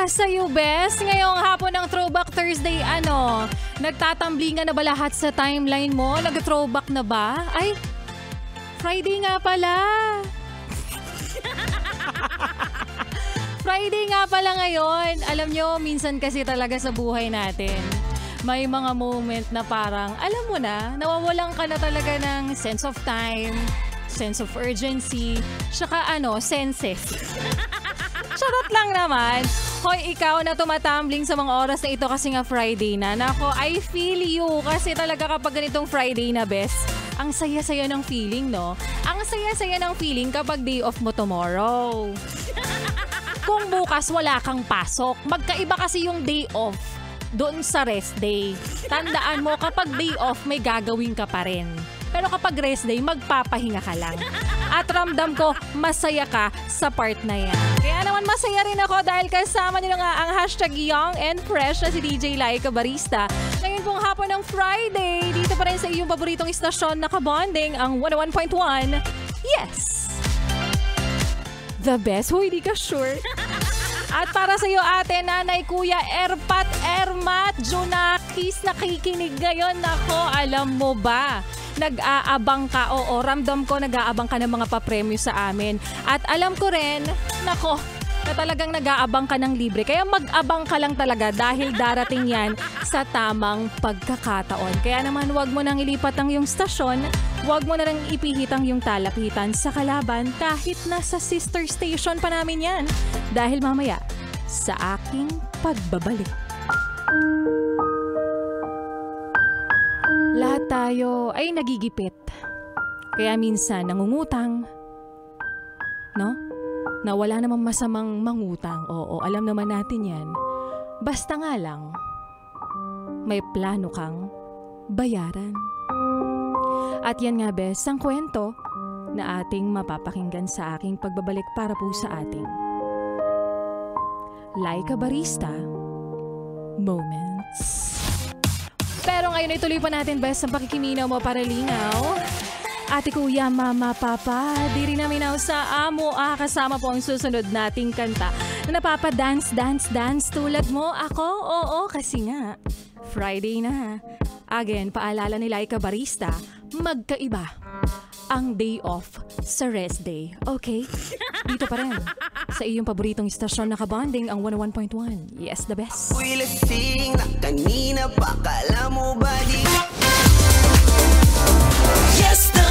sa'yo, Bes? Ngayong hapon ng Throwback Thursday, nagtatamblingan na ba lahat sa timeline mo? Nag-throwback na ba? Ay, Friday nga pala. Friday nga pala ngayon. Alam nyo, minsan kasi talaga sa buhay natin, may mga moment na parang, alam mo na, nawawalan ka na talaga ng sense of time, sense of urgency, tsaka senses. Charot lang naman. Hoy, ikaw na tumatumbling sa mga oras na ito kasi nga Friday na. Nako, I feel you. Kasi talaga kapag ganitong Friday na, Bes, ang saya-saya ng feeling, no? Ang saya-saya ng feeling kapag day off mo tomorrow. Kung bukas wala kang pasok, magkaiba kasi yung day off doon sa rest day. Tandaan mo, kapag day off, may gagawin ka pa rin. Pero kapag rest day, magpapahinga ka lang. At ramdam ko, masaya ka sa part na yan. Kaya naman masaya rin ako dahil kasama nyo nga ang hashtag Young and Fresh na si DJ Laika Barista. Ngayon pong hapon ng Friday, dito pa rin sa iyong paboritong istasyon na kabonding, ang 101.1. Yes! The best? Huy, di ka sure? At para sa iyo, ate, nanay, kuya, Erpat, Ermat, Junakis, nakikinig ngayon. Nako, alam mo ba? Nag-aabang ka, oo, ramdam ko nag-aabang ka ng mga papremyo sa amin. At alam ko rin, nako, na talagang nag-aabang ka ng libre. Kaya mag-abang ka lang talaga dahil darating yan sa tamang pagkakataon. Kaya naman, wag mo nang ilipat ang iyong stasyon, wag mo na nang ipihit ang iyong talapitan sa kalaban kahit nasa sister station pa namin yan. Dahil mamaya, sa aking pagbabalik. Lahat tayo ay nagigipit. Kaya minsan nangungutang. No? Na wala namang masamang mangutang. Oo, alam naman natin yan. Basta nga lang, may plano kang bayaran. At yan nga, Bes, ang kwento na ating mapapakinggan sa aking pagbabalik para po sa ating Laika Barista Moments. Pero ngayon ay tuloy pa natin, Bes, ang pakikiminaw mo para lingaw. Ate, kuya, mama, papa, diri na minaw sa amo. Kasama po ang susunod nating kanta na napapa-dance, dance, dance tulad mo. Ako, oo, kasi nga, Friday na. Again, paalala ni Laika Barista, magkaiba ang day off sa rest day. Okay? Dito pa rin sa iyong paboritong istasyon na kabonding, ang 101.1. Yes, the best. Uy, lasing na kanina pa, kala mo ba di? Yes, the